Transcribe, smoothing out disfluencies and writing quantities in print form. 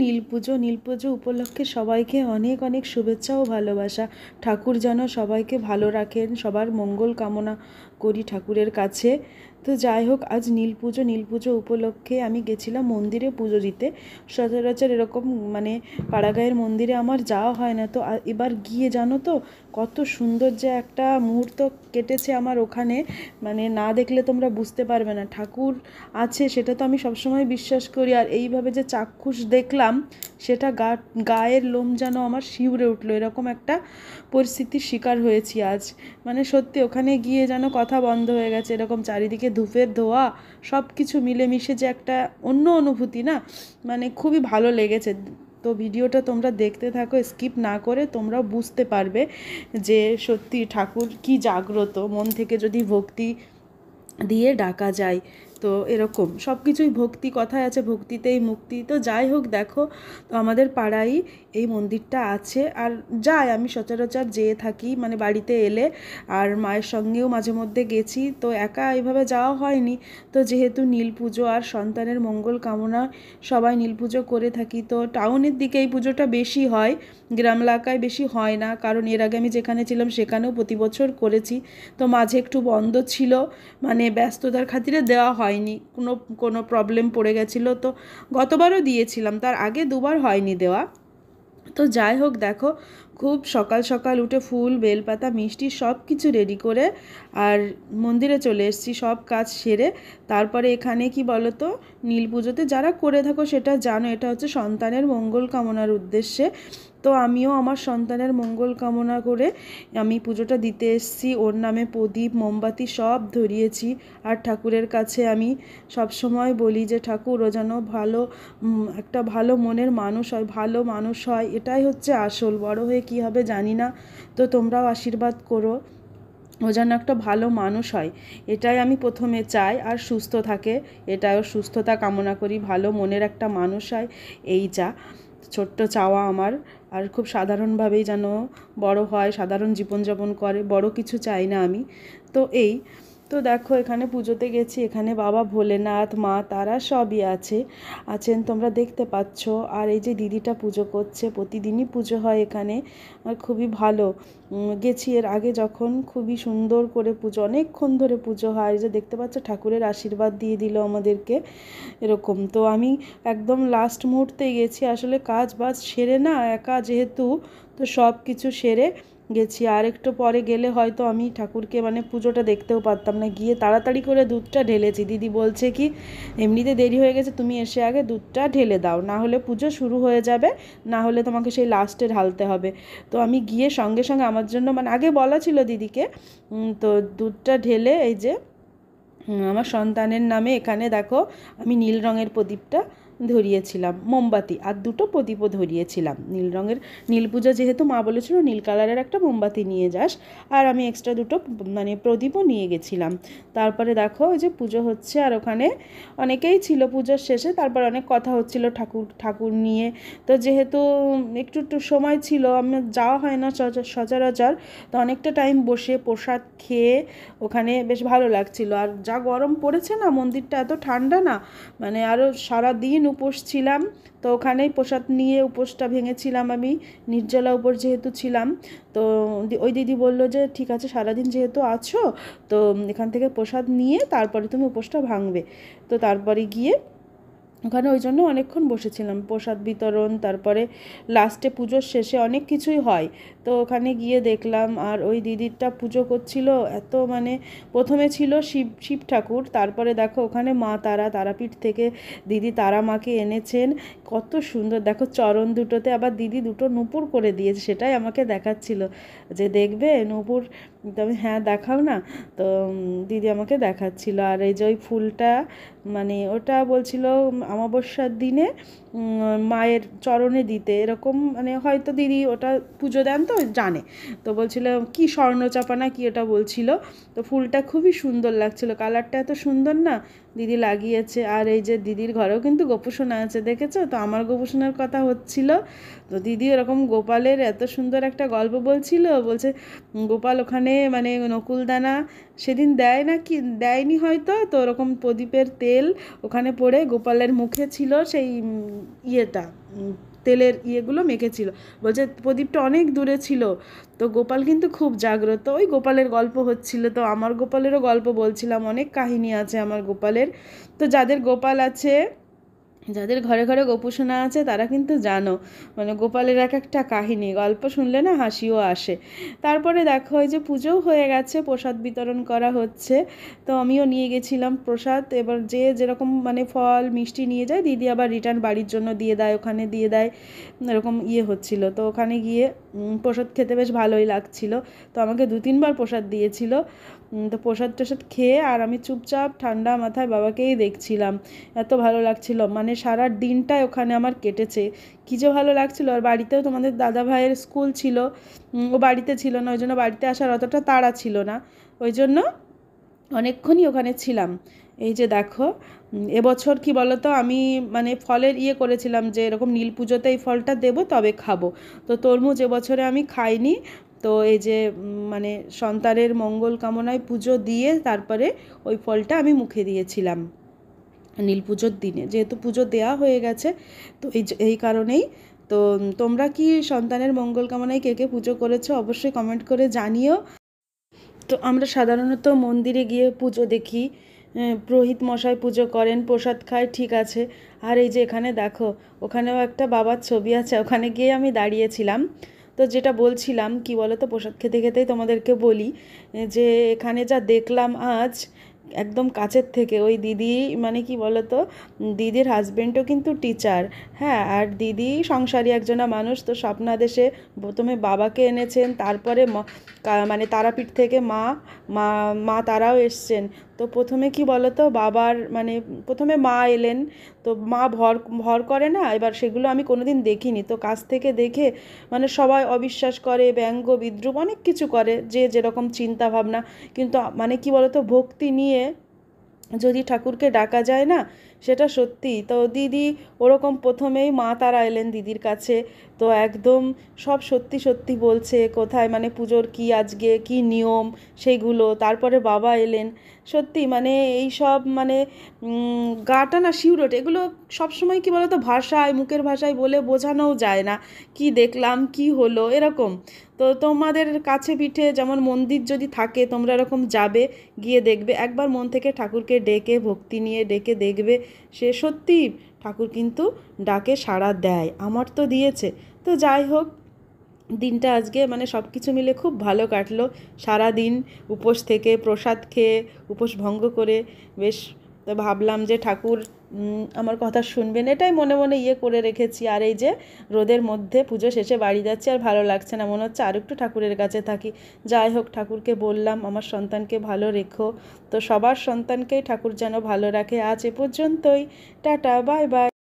নীল পুজো উপলক্ষে সবাইকে অনেক অনেক শুভেচ্ছা ও ভালোবাসা। ঠাকুর যেন সবাইকে ভালো রাখেন, সবার মঙ্গল কামনা করি ঠাকুরের কাছে। তো যাই হোক, আজ নীল পুজো উপলক্ষে আমি গেছিলাম মন্দিরে পুজো দিতে। সচরাচর এরকম মানে পাড়াগাঁয়ের মন্দিরে আমার যাওয়া হয় না, তো এবার গিয়ে জানো তো কত সুন্দর যে একটা মুহূর্ত কেটেছে আমার ওখানে। মানে না দেখলে তোমরা বুঝতে পারবে না, ঠাকুর আছে সেটা তো আমি সবসময় বিশ্বাস করি, আর এইভাবে যে চাক্ষুষ দেখলাম সেটা গায়ের লোম যেন আমার শিউরে উঠলো, এরকম একটা পরিস্থিতির শিকার হয়েছি আজ। মানে সত্যি ওখানে গিয়ে যেন কথা বন্ধ হয়ে গেছে, এরকম চারিদিকে ধূপের ধোঁয়া, সব কিছু মিলেমিশে যে একটা অন্য অনুভূতি না, মানে খুবই ভালো লেগেছে। তো ভিডিওটা তোমরা দেখতে থাকো, স্কিপ না করে, তোমরাও বুঝতে পারবে যে সত্যি ঠাকুর কি জাগ্রত, মন থেকে যদি ভক্তি দিয়ে ডাকা যায়। তো এরকম সব কিছুই ভক্তি, কথায় আছে ভক্তিতেই মুক্তি। তো যাই হোক, দেখো তো আমাদের পাড়ায় এই মন্দিরটা আছে, আর যাই আমি সচরাচর যেয়ে থাকি মানে বাড়িতে এলে, আর মায়ের সঙ্গেও মাঝে মধ্যে গেছি, তো একা এইভাবে যাওয়া হয়নি। তো যেহেতু নীল পুজো আর সন্তানের মঙ্গল কামনা সবাই নীল পুজো করে থাকি, তো টাউনের দিকে এই পুজোটা বেশি হয়, গ্রাম এলাকায় বেশি হয় না, কারণ এর আগে আমি যেখানে ছিলাম সেখানেও প্রতি বছর করেছি। তো মাঝে একটু বন্ধ ছিল, মানে ব্যস্ততার খাতিরে দেওয়া হয়নি, কোনো প্রবলেম পড়ে গেছিলো, তো গতবারও দিয়েছিলাম, তার আগে দুবার হয়নি দেওয়া। তো যাই হোক, দেখো খুব সকাল সকাল উঠে ফুল বেলপাতা মিষ্টি সব কিছু রেডি করে আর মন্দিরে চলে এসেছি সব কাজ সেরে। তারপরে এখানে কি বলো তো, নীল পুজোতে যারা করে থাকো সেটা জানো, এটা হচ্ছে সন্তানের মঙ্গল কামনার উদ্দেশ্যে। তো আমিও আমার সন্তানের মঙ্গল কামনা করে আমি পুজোটা দিতে এসেছি। ওর নামে প্রদীপ মোমবাতি সব ধরিয়েছি, আর ঠাকুরের কাছে আমি সব সময় বলি যে ঠাকুর ও যেন ভালো একটা ভালো মনের মানুষ হয়, ভালো মানুষ হয়, এটাই হচ্ছে আসল। বড় হয়ে কী হবে জানি না, তো তোমরাও আশীর্বাদ করো ও যেন একটা ভালো মানুষ হয়, এটাই আমি প্রথমে চাই, আর সুস্থ থাকে এটাও সুস্থতা কামনা করি, ভালো মনের একটা মানুষ হয়, এই যা ছোট্ট চাওয়া আমার। আর খুব সাধারণভাবেই যেন বড় হয়, সাধারণ জীবনযাপন করে, বড় কিছু চাই না আমি। তো এই তো দেখো এখানে পুজোতে গেছি, এখানে বাবা ভোলেনাথ মা তারা সবই আছেন তোমরা দেখতে পাচ্ছ। আর এই যে দিদিটা পুজো করছে, প্রতিদিনই পুজো হয় এখানে, আর খুবই ভালো। গেছি এর আগে যখন, খুবই সুন্দর করে পুজো, অনেকক্ষণ ধরে পুজো হয়, এই যে দেখতে পাচ্ছ ঠাকুরের আশীর্বাদ দিয়ে দিল আমাদেরকে এরকম। তো আমি একদম লাস্ট মুহূর্তে গেছি, আসলে কাজ বাজ সেরে না, একা যেহেতু, তো সব কিছু সেরে গেছি। আর একটু পরে গেলে হয়তো আমি ঠাকুরকে মানে পুজোটা দেখতেও পারতাম না, গিয়ে তাড়াতাড়ি করে দুধটা ঢেলেছি। দিদি বলছে কি, এমনিতে দেরি হয়ে গেছে, তুমি এসে আগে দুধটা ঢেলে দাও, না হলে পুজো শুরু হয়ে যাবে, না হলে তোমাকে সেই লাস্টে ঢালতে হবে। তো আমি গিয়ে সঙ্গে সঙ্গে আমার জন্য, মানে আগে বলা ছিল দিদিকে, তো দুধটা ঢেলে এই যে আমার সন্তানের নামে এখানে দেখো আমি নীল রঙের প্রদীপটা ধরিয়েছিলাম, মোমবাতি আর দুটো প্রদীপও ধরিয়েছিলাম নীল রঙের। নীল পুজো যেহেতু মা বলেছিল নীল কালারের একটা মোমবাতি নিয়ে যাস, আর আমি এক্সট্রা দুটো মানে প্রদীপও নিয়ে গেছিলাম। তারপরে দেখো ওই যে পুজো হচ্ছে, আর ওখানে অনেকেই ছিল পুজোর শেষে, তারপর অনেক কথা হচ্ছিল ঠাকুর নিয়ে। তো যেহেতু একটু একটু সময় ছিল, আমার যাওয়া হয় না সচরাচর, তো অনেকটা টাইম বসে প্রসাদ খেয়ে ওখানে বেশ ভালো লাগছিল। আর যা গরম পড়েছে না, মন্দিরটা এত ঠান্ডা না, মানে আরও সারা দিন উপোস ছিলাম, তো ওখানেই প্রসাদ নিয়ে উপোসটা ভেঙেছিলাম আমি, নির্জলা উপোস যেহেতু ছিলাম। তো ওই দিদি বললো যে ঠিক আছে, সারাদিন যেহেতু আছো, তো এখান থেকে প্রসাদ নিয়ে তারপরে তুমি উপোসটা ভাঙবে। তো তারপরে গিয়ে ওখানে ওই জন্য অনেকক্ষণ বসেছিলাম, প্রসাদ বিতরণ, তারপরে লাস্টে পুজোর শেষে অনেক কিছুই হয়, তো ওখানে গিয়ে দেখলাম। আর ওই দিদিরটা পুজো করছিল, এত মানে প্রথমে ছিল শিব ঠাকুর, তারপরে দেখো ওখানে মা তারাপীঠ থেকে দিদি তারা মাকে এনেছেন, কত সুন্দর দেখো, চরণ দুটোতে আবার দিদি দুটো নূপুর করে দিয়েছে, সেটাই আমাকে দেখাচ্ছিল যে দেখবে নূপুর, তো আমি হ্যাঁ দেখাও না। তো দিদি আমাকে দেখাচ্ছিল, আর এই যে ওই ফুলটা, মানে ওটা বলছিল অমাবস্যার দিনে মায়ের চরণে দিতে, এরকম মানে হয়তো দিদি ওটা পুজো দেন তো জানে, তো বলছিল কি স্বর্ণচাপা না কি ওটা বলছিল। তো ফুলটা খুবই সুন্দর লাগছিল, কালারটা এত সুন্দর না, দিদি লাগিয়েছে। আর এই যে দিদির ঘরেও কিন্তু গোপুসোনা আছে, দেখেছো তো, আমার গোপুসোনার কথা হচ্ছিল, তো দিদি এরকম গোপালের এত সুন্দর একটা গল্প বলছিল, বলছে গোপাল ওখানে মানে নকুলদানা সেদিন দেয় না কি দেয়নি হয়তো, তো ওরকম প্রদীপের তেল ওখানে পড়ে গোপালের মুখে ছিল সেই ইয়েটা, তেলের ইয়েগুলো মেখেছিল। বলছে প্রদীপটা অনেক দূরে ছিল, তো গোপাল কিন্তু খুব জাগ্রত। ওই গোপালের গল্প হচ্ছিল, তো আমার গোপালেরও গল্প বলছিলাম, অনেক কাহিনী আছে আমার গোপালের। তো যাদের গোপাল আছে, যাদের ঘরে ঘরে গোপুসোনা আছে, তারা কিন্তু জানো মানে গোপালের এক একটা কাহিনী, গল্প শুনলে না হাসিও আসে। তারপরে দেখো এই যে পুজোও হয়ে গেছে, প্রসাদ বিতরণ করা হচ্ছে। তো আমিও নিয়ে গেছিলাম প্রসাদ। এবার যে যেরকম মানে ফল মিষ্টি নিয়ে যায়, দিদি আবার রিটার্ন বাড়ির জন্য দিয়ে দেয়, ওখানে দিয়ে দেয়, এরকম হচ্ছিল। তো ওখানে গিয়ে প্রসাদ খেতে বেশ ভালোই লাগছিল। তো আমাকে 2-3 বার প্রসাদ দিয়েছিল। তো প্রসাদ টসাদ খেয়ে আর আমি চুপচাপ ঠান্ডা মাথায় বাবাকেই দেখছিলাম, এত ভালো লাগছিল। মানে সারা দিনটাই ওখানে আমার কেটেছে, কী যে ভালো লাগছিল। আর বাড়িতেও তোমাদের দাদা ভাইয়ের স্কুল ছিল, ও বাড়িতে ছিল না, ওই জন্য বাড়িতে আসার অতটা তাড়া ছিল না, ওই জন্য অনেকক্ষণই ওখানে ছিলাম। এই যে দেখো এবছর কি বলো তো, আমি মানে ফলের করেছিলাম যে এরকম নীল পুজোতে এই ফলটা দেবো তবে খাবো। তো তরমুজ এবছরে আমি খাইনি। তো এই যে মানে সন্তানের মঙ্গল কামনায় পুজো দিয়ে তারপরে ওই ফলটা আমি মুখে দিয়েছিলাম নীল পুজোর দিনে, যেহেতু পুজো দেওয়া হয়ে গেছে। তো এই কারণেই। তো তোমরা কি সন্তানের মঙ্গল কামনায় কে কে পুজো করেছো অবশ্যই কমেন্ট করে জানিও। তো আমরা সাধারণত মন্দিরে গিয়ে পুজো দেখি, পুরোহিত মশাই পুজো করেন, প্রসাদ খায়, ঠিক আছে। আর এই যে এখানে দেখো, ওখানেও একটা বাবার ছবি আছে, ওখানে গিয়ে আমি দাঁড়িয়েছিলাম। তো যেটা বলছিলাম কি বলো তো, প্রসাদ খেতে খেতেই তোমাদেরকে বলি যে এখানে যা দেখলাম আজ একদম কাছের থেকে, ওই দিদি মানে কি বলো তো, দিদির হাজবেন্ডও কিন্তু টিচার, হ্যাঁ, আর দিদি সংসারী একজনা মানুষ। তো স্বপ্নাদেশে প্রথমে বাবাকে এনেছেন, তারপরে মানে তারাপীঠ থেকে মা মা মা তারাও এসছেন। তো প্রথমে কি বলো তো, বাবার মানে প্রথমে মা এলেন, তো মা ভর ভর করে না, এবার সেগুলো আমি কোনোদিন দেখিনি। তো কাছ থেকে দেখে মানে সবাই অবিশ্বাস করে, ব্যঙ্গ বিদ্রুপ অনেক কিছু করে, যে যেরকম চিন্তা ভাবনা। কিন্তু মানে কি বলো তো, ভক্তি নিয়ে যদি ঠাকুরকে ডাকা যায় না, সেটা সত্যি। তো দিদি ওরকম প্রথমেই মা তারা এলেন দিদির কাছে, তো একদম সব সত্যি সত্যি বলছে, কোথায় মানে পুজোর কি আজকে কি নিয়ম সেইগুলো। তারপরে বাবা এলেন, সত্যি মানে এই সব মানে গাটা না শিউরোটে। এগুলো সবসময় কি বলতো, ভাষায় মুখের ভাষায় বলে বোঝানোও যায় না, কি দেখলাম কি হলো এরকম। তো তোমাদের কাছে পিঠে যেমন মন্দির যদি থাকে, তোমরা এরকম যাবে, গিয়ে দেখবে, একবার মন থেকে ঠাকুরকে ডেকে ভক্তি নিয়ে ডেকে দেখবে, সে সত্যি ঠাকুর কিন্তু ডাকে সাড়া দেয়, আমার তো দিয়েছে। তো যাই হোক, দিনটা আজকে মানে সব কিছু মিলে খুব ভালো কাটলো। সারা দিন উপোস থেকে প্রসাদ খেয়ে উপোস ভঙ্গ করে বেশ, তো ভাবলাম যে ঠাকুর আমার কথা শুনবেন, এটাই মনে মনে করে রেখেছি। আর এই যে রোদের মধ্যে পুজো শেষে বাড়ি যাচ্ছি, আর ভালো লাগছে না, মনে হচ্ছে আর একটু ঠাকুরের কাছে থাকি। যাই হোক, ঠাকুরকে বললাম আমার সন্তানকে ভালো রেখো। তো সবার সন্তানকেই ঠাকুর যেন ভালো রাখে। আজ এ পর্যন্তই, টাটা, বাই বাই।